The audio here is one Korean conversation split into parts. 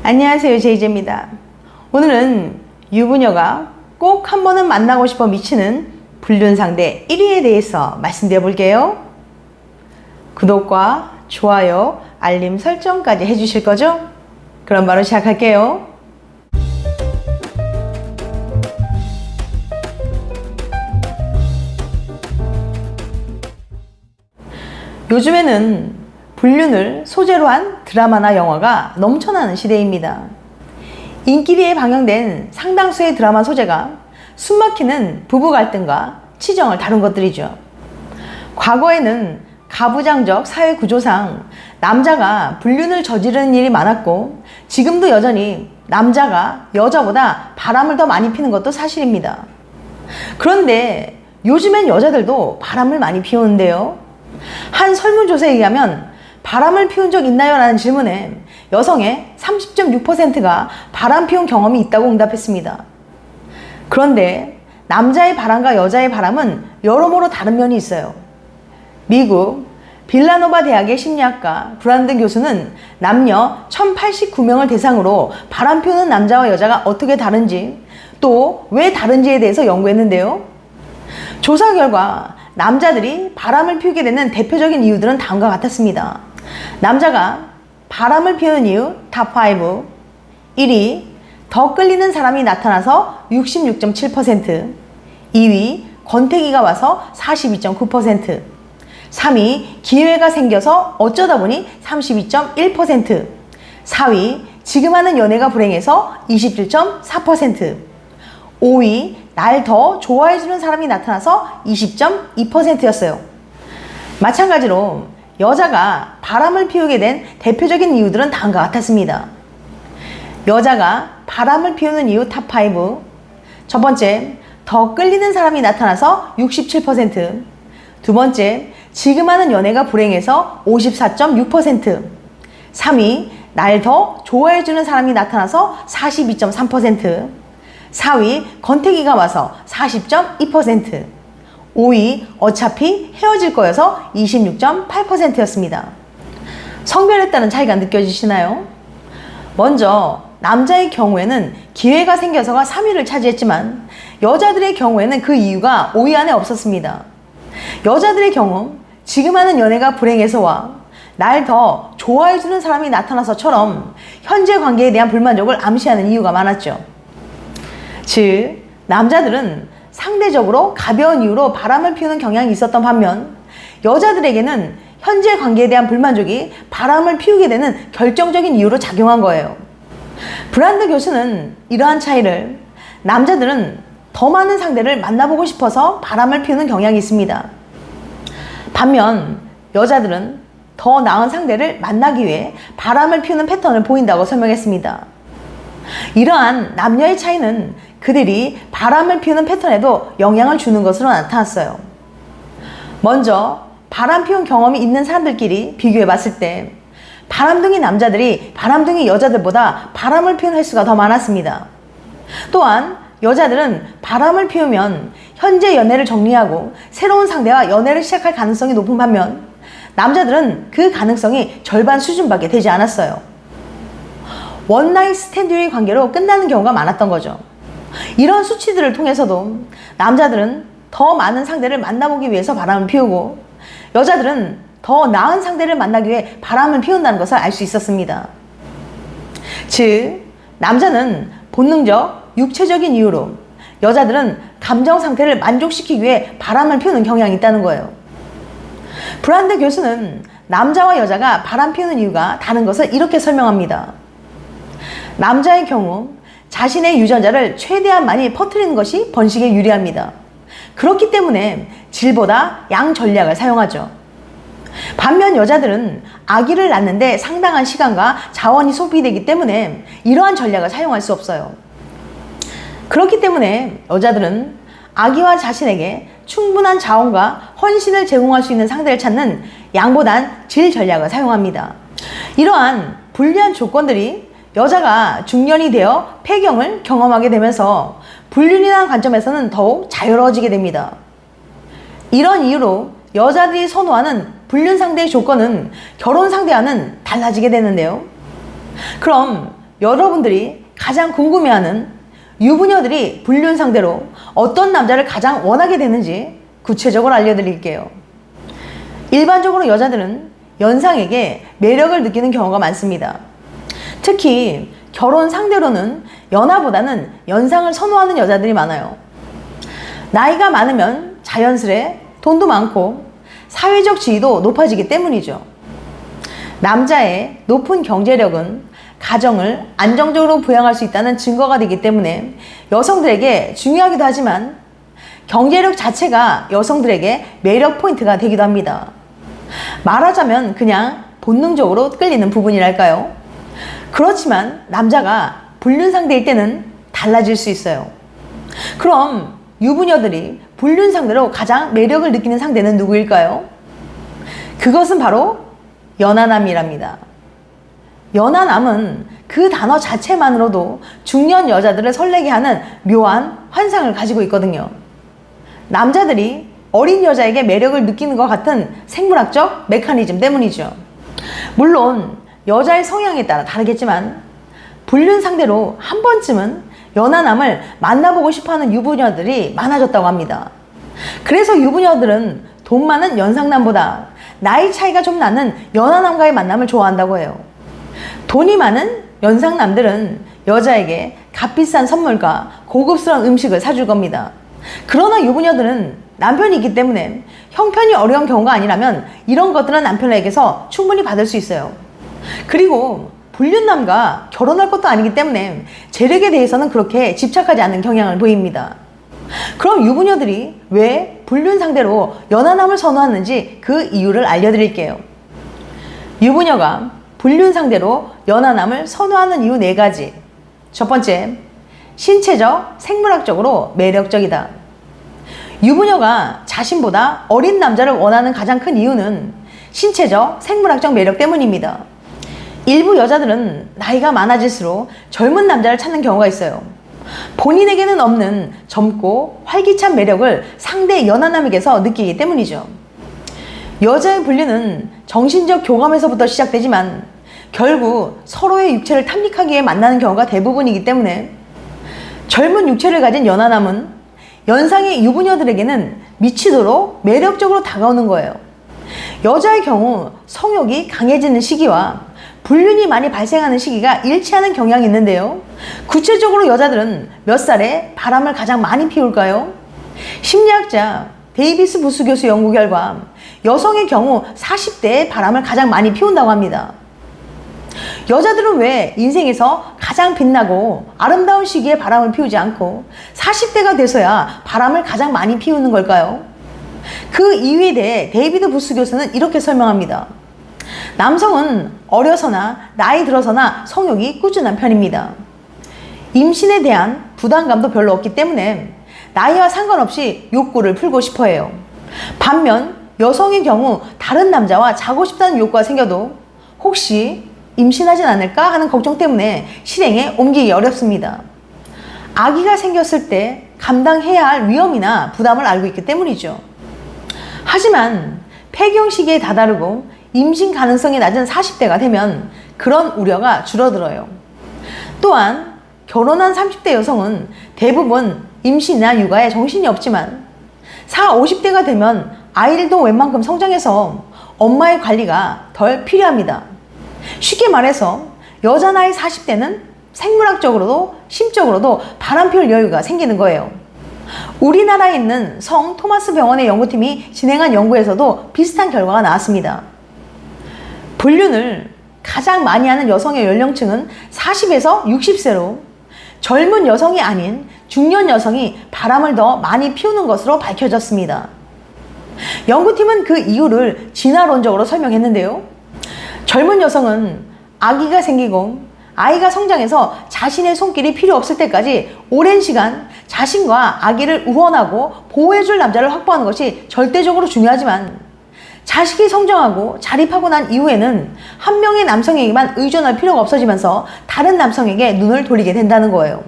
안녕하세요, 제이제입니다. 오늘은 유부녀가 꼭 한 번은 만나고 싶어 미치는 불륜상대 1위에 대해서 말씀드려 볼게요. 구독과 좋아요, 알림 설정까지 해주실 거죠? 그럼 바로 시작할게요. 요즘에는 불륜을 소재로 한 드라마나 영화가 넘쳐나는 시대입니다. 인기리에 방영된 상당수의 드라마 소재가 숨막히는 부부 갈등과 치정을 다룬 것들이죠. 과거에는 가부장적 사회 구조상 남자가 불륜을 저지르는 일이 많았고, 지금도 여전히 남자가 여자보다 바람을 더 많이 피는 것도 사실입니다. 그런데 요즘엔 여자들도 바람을 많이 피우는데요. 한 설문조사에 의하면 바람을 피운 적 있나요? 라는 질문에 여성의 30.6%가 바람 피운 경험이 있다고 응답했습니다. 그런데 남자의 바람과 여자의 바람은 여러모로 다른 면이 있어요. 미국 빌라노바 대학의 심리학과 브란든 교수는 남녀 1089명을 대상으로 바람 피우는 남자와 여자가 어떻게 다른지, 또 왜 다른지에 대해서 연구했는데요. 조사 결과 남자들이 바람을 피우게 되는 대표적인 이유들은 다음과 같았습니다. 남자가 바람을 피우는 이유 탑5. 1위, 더 끌리는 사람이 나타나서 66.7%. 2위, 권태기가 와서 42.9%. 3위, 기회가 생겨서 어쩌다 보니 32.1%. 4위, 지금 하는 연애가 불행해서 27.4%. 5위, 날 더 좋아해주는 사람이 나타나서 20.2%였어요. 마찬가지로 여자가 바람을 피우게 된 대표적인 이유들은 다음과 같았습니다. 여자가 바람을 피우는 이유 탑5. 첫 번째, 더 끌리는 사람이 나타나서 67%. 두 번째, 지금 하는 연애가 불행해서 54.6%. 3위, 날 더 좋아해주는 사람이 나타나서 42.3%. 4위, 권태기가 와서 40.2%. 5위, 어차피 헤어질 거여서 26.8%였습니다. 성별에 따른 차이가 느껴지시나요? 먼저 남자의 경우에는 기회가 생겨서가 3위를 차지했지만, 여자들의 경우에는 그 이유가 5위 안에 없었습니다. 여자들의 경우 지금 하는 연애가 불행해서와 날 더 좋아해주는 사람이 나타나서처럼 현재 관계에 대한 불만족을 암시하는 이유가 많았죠. 즉, 남자들은 상대적으로 가벼운 이유로 바람을 피우는 경향이 있었던 반면, 여자들에게는 현재 관계에 대한 불만족이 바람을 피우게 되는 결정적인 이유로 작용한 거예요. 브란드 교수는 이러한 차이를 남자들은 더 많은 상대를 만나보고 싶어서 바람을 피우는 경향이 있습니다. 반면 여자들은 더 나은 상대를 만나기 위해 바람을 피우는 패턴을 보인다고 설명했습니다. 이러한 남녀의 차이는 그들이 바람을 피우는 패턴에도 영향을 주는 것으로 나타났어요. 먼저 바람 피운 경험이 있는 사람들끼리 비교해 봤을 때 바람둥이 남자들이 바람둥이 여자들보다 바람을 피운 횟수가 더 많았습니다. 또한 여자들은 바람을 피우면 현재 연애를 정리하고 새로운 상대와 연애를 시작할 가능성이 높은 반면, 남자들은 그 가능성이 절반 수준밖에 되지 않았어요. 원나잇 스탠드의 관계로 끝나는 경우가 많았던 거죠. 이런 수치들을 통해서도 남자들은 더 많은 상대를 만나보기 위해서 바람을 피우고, 여자들은 더 나은 상대를 만나기 위해 바람을 피운다는 것을 알 수 있었습니다. 즉, 남자는 본능적, 육체적인 이유로, 여자들은 감정 상태를 만족시키기 위해 바람을 피우는 경향이 있다는 거예요. 브란드 교수는 남자와 여자가 바람 피우는 이유가 다른 것을 이렇게 설명합니다. 남자의 경우 자신의 유전자를 최대한 많이 퍼뜨리는 것이 번식에 유리합니다. 그렇기 때문에 질보다 양 전략을 사용하죠. 반면 여자들은 아기를 낳는데 상당한 시간과 자원이 소비되기 때문에 이러한 전략을 사용할 수 없어요. 그렇기 때문에 여자들은 아기와 자신에게 충분한 자원과 헌신을 제공할 수 있는 상대를 찾는 양보단 질 전략을 사용합니다. 이러한 불리한 조건들이 여자가 중년이 되어 폐경을 경험하게 되면서 불륜이라는 관점에서는 더욱 자유로워지게 됩니다. 이런 이유로 여자들이 선호하는 불륜 상대의 조건은 결혼 상대와는 달라지게 되는데요. 그럼 여러분들이 가장 궁금해하는 유부녀들이 불륜 상대로 어떤 남자를 가장 원하게 되는지 구체적으로 알려드릴게요. 일반적으로 여자들은 연상에게 매력을 느끼는 경우가 많습니다. 특히 결혼 상대로는 연하보다는 연상을 선호하는 여자들이 많아요. 나이가 많으면 자연스레 돈도 많고 사회적 지위도 높아지기 때문이죠. 남자의 높은 경제력은 가정을 안정적으로 부양할 수 있다는 증거가 되기 때문에 여성들에게 중요하기도 하지만 경제력 자체가 여성들에게 매력 포인트가 되기도 합니다. 말하자면 그냥 본능적으로 끌리는 부분이랄까요? 그렇지만 남자가 불륜 상대일 때는 달라질 수 있어요. 그럼 유부녀들이 불륜 상대로 가장 매력을 느끼는 상대는 누구일까요? 그것은 바로 연하남이랍니다. 연하남은 그 단어 자체만으로도 중년 여자들을 설레게 하는 묘한 환상을 가지고 있거든요. 남자들이 어린 여자에게 매력을 느끼는 것 같은 생물학적 메커니즘 때문이죠. 물론 여자의 성향에 따라 다르겠지만 불륜 상대로 한 번쯤은 연하남을 만나보고 싶어하는 유부녀들이 많아졌다고 합니다. 그래서 유부녀들은 돈 많은 연상남보다 나이 차이가 좀 나는 연하남과의 만남을 좋아한다고 해요. 돈이 많은 연상남들은 여자에게 값비싼 선물과 고급스러운 음식을 사줄 겁니다. 그러나 유부녀들은 남편이 있기 때문에 형편이 어려운 경우가 아니라면 이런 것들은 남편에게서 충분히 받을 수 있어요. 그리고 불륜남과 결혼할 것도 아니기 때문에 재력에 대해서는 그렇게 집착하지 않는 경향을 보입니다. 그럼 유부녀들이 왜 불륜 상대로 연하남을 선호하는지 그 이유를 알려드릴게요. 유부녀가 불륜 상대로 연하남을 선호하는 이유 4가지. 첫 번째, 신체적, 생물학적으로 매력적이다. 유부녀가 자신보다 어린 남자를 원하는 가장 큰 이유는 신체적, 생물학적 매력 때문입니다. 일부 여자들은 나이가 많아질수록 젊은 남자를 찾는 경우가 있어요. 본인에게는 없는 젊고 활기찬 매력을 상대 연하남에게서 느끼기 때문이죠. 여자의 불륜은 정신적 교감에서부터 시작되지만 결국 서로의 육체를 탐닉하기 위해 만나는 경우가 대부분이기 때문에 젊은 육체를 가진 연하남은 연상의 유부녀들에게는 미치도록 매력적으로 다가오는 거예요. 여자의 경우 성욕이 강해지는 시기와 불륜이 많이 발생하는 시기가 일치하는 경향이 있는데요. 구체적으로 여자들은 몇 살에 바람을 가장 많이 피울까요? 심리학자 데이비스 부스 교수 연구 결과 여성의 경우 40대에 바람을 가장 많이 피운다고 합니다. 여자들은 왜 인생에서 가장 빛나고 아름다운 시기에 바람을 피우지 않고 40대가 돼서야 바람을 가장 많이 피우는 걸까요? 그 이유에 대해 데이비드 부스 교수는 이렇게 설명합니다. 남성은 어려서나 나이 들어서나 성욕이 꾸준한 편입니다. 임신에 대한 부담감도 별로 없기 때문에 나이와 상관없이 욕구를 풀고 싶어 해요. 반면 여성의 경우 다른 남자와 자고 싶다는 욕구가 생겨도 혹시 임신하진 않을까 하는 걱정 때문에 실행에 옮기기 어렵습니다. 아기가 생겼을 때 감당해야 할 위험이나 부담을 알고 있기 때문이죠. 하지만 폐경 시기에 다다르고 임신 가능성이 낮은 40대가 되면 그런 우려가 줄어들어요. 또한 결혼한 30대 여성은 대부분 임신이나 육아에 정신이 없지만 40, 50대가 되면 아이들도 웬만큼 성장해서 엄마의 관리가 덜 필요합니다. 쉽게 말해서 여자 나이 40대는 생물학적으로도 심적으로도 바람 피울 여유가 생기는 거예요. 우리나라에 있는 성 토마스 병원의 연구팀이 진행한 연구에서도 비슷한 결과가 나왔습니다. 불륜을 가장 많이 하는 여성의 연령층은 40에서 60세로 젊은 여성이 아닌 중년 여성이 바람을 더 많이 피우는 것으로 밝혀졌습니다. 연구팀은 그 이유를 진화론적으로 설명했는데요. 젊은 여성은 아기가 생기고 아이가 성장해서 자신의 손길이 필요 없을 때까지 오랜 시간 자신과 아기를 우원하고 보호해줄 남자를 확보하는 것이 절대적으로 중요하지만 자식이 성장하고 자립하고 난 이후에는 한 명의 남성에게만 의존할 필요가 없어지면서 다른 남성에게 눈을 돌리게 된다는 거예요.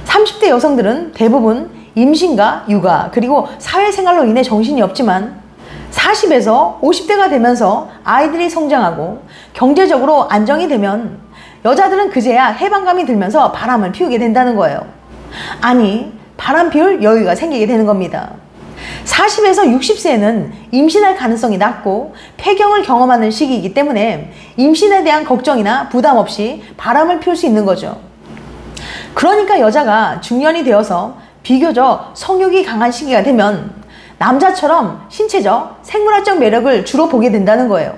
30대 여성들은 대부분 임신과 육아 그리고 사회생활로 인해 정신이 없지만 40에서 50대가 되면서 아이들이 성장하고 경제적으로 안정이 되면 여자들은 그제야 해방감이 들면서 바람을 피우게 된다는 거예요. 아니, 바람 피울 여유가 생기게 되는 겁니다. 40에서 60세에는 임신할 가능성이 낮고 폐경을 경험하는 시기이기 때문에 임신에 대한 걱정이나 부담 없이 바람을 피울 수 있는 거죠. 그러니까 여자가 중년이 되어서 비교적 성욕이 강한 시기가 되면 남자처럼 신체적, 생물학적 매력을 주로 보게 된다는 거예요.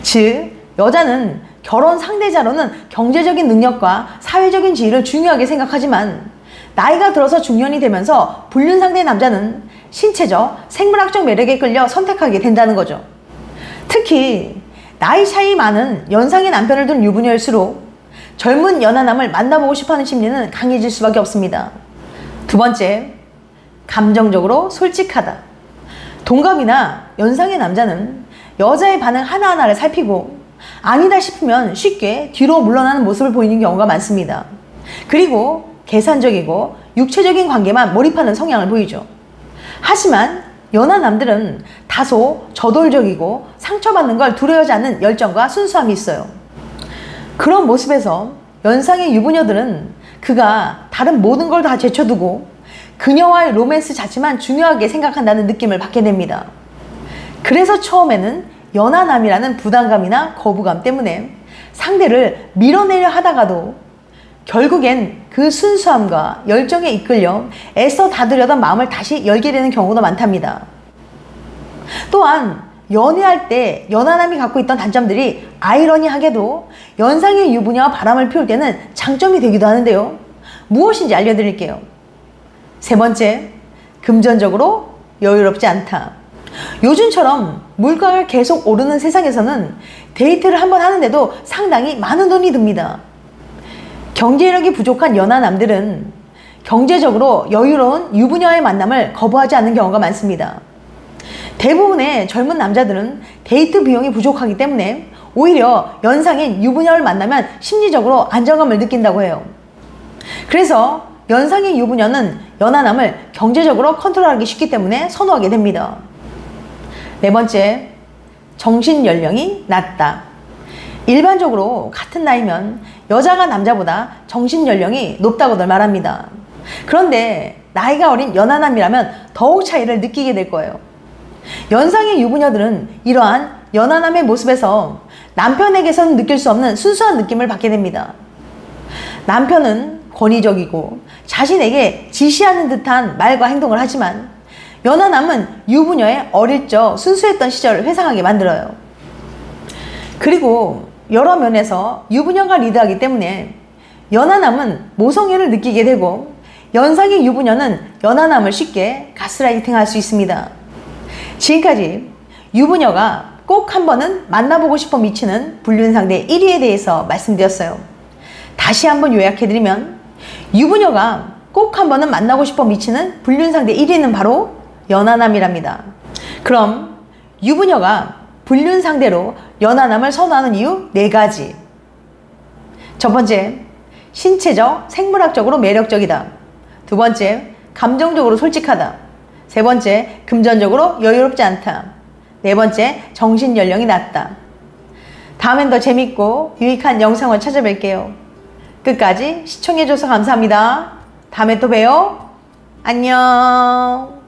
즉, 여자는 결혼 상대자로는 경제적인 능력과 사회적인 지위를 중요하게 생각하지만 나이가 들어서 중년이 되면서 불륜 상대 남자는 신체적, 생물학적 매력에 끌려 선택하게 된다는 거죠. 특히 나이 차이 많은 연상의 남편을 둔 유부녀일수록 젊은 연하남을 만나보고 싶어하는 심리는 강해질 수밖에 없습니다. 두 번째, 감정적으로 솔직하다. 동갑이나 연상의 남자는 여자의 반응 하나하나를 살피고 아니다 싶으면 쉽게 뒤로 물러나는 모습을 보이는 경우가 많습니다. 그리고 계산적이고 육체적인 관계만 몰입하는 성향을 보이죠. 하지만 연하남들은 다소 저돌적이고 상처받는 걸 두려워하지 않는 열정과 순수함이 있어요. 그런 모습에서 연상의 유부녀들은 그가 다른 모든 걸 다 제쳐두고 그녀와의 로맨스 자체만 중요하게 생각한다는 느낌을 받게 됩니다. 그래서 처음에는 연하남이라는 부담감이나 거부감 때문에 상대를 밀어내려 하다가도 결국엔 그 순수함과 열정에 이끌려 애써 닫으려던 마음을 다시 열게 되는 경우도 많답니다. 또한 연애할 때 연하남이 갖고 있던 단점들이 아이러니하게도 연상의 유부녀와 바람을 피울 때는 장점이 되기도 하는데요. 무엇인지 알려드릴게요. 세 번째, 금전적으로 여유롭지 않다. 요즘처럼 물가가 계속 오르는 세상에서는 데이트를 한번 하는데도 상당히 많은 돈이 듭니다. 경제력이 부족한 연하남들은 경제적으로 여유로운 유부녀와의 만남을 거부하지 않는 경우가 많습니다. 대부분의 젊은 남자들은 데이트 비용이 부족하기 때문에 오히려 연상인 유부녀를 만나면 심리적으로 안정감을 느낀다고 해요. 그래서 연상인 유부녀는 연하남을 경제적으로 컨트롤하기 쉽기 때문에 선호하게 됩니다. 네 번째, 정신 연령이 낮다. 일반적으로 같은 나이면 여자가 남자보다 정신 연령이 높다고들 말합니다. 그런데 나이가 어린 연하남이라면 더욱 차이를 느끼게 될 거예요. 연상의 유부녀들은 이러한 연하남의 모습에서 남편에게서는 느낄 수 없는 순수한 느낌을 받게 됩니다. 남편은 권위적이고 자신에게 지시하는 듯한 말과 행동을 하지만 연하남은 유부녀의 어릴 적 순수했던 시절을 회상하게 만들어요. 그리고 여러 면에서 유부녀가 리드하기 때문에 연하남은 모성애를 느끼게 되고 연상의 유부녀는 연하남을 쉽게 가스라이팅 할 수 있습니다. 지금까지 유부녀가 꼭 한 번은 만나보고 싶어 미치는 불륜 상대 1위에 대해서 말씀드렸어요. 다시 한번 요약해드리면 유부녀가 꼭 한 번은 만나고 싶어 미치는 불륜 상대 1위는 바로 연하남이랍니다. 그럼 유부녀가 불륜 상대로 연하남을 선호하는 이유 4가지. 첫 번째, 신체적, 생물학적으로 매력적이다. 두 번째, 감정적으로 솔직하다. 세 번째, 금전적으로 여유롭지 않다. 네 번째, 정신 연령이 낮다. 다음엔 더 재밌고 유익한 영상을 찾아뵐게요. 끝까지 시청해줘서 감사합니다. 다음에 또 봬요. 안녕.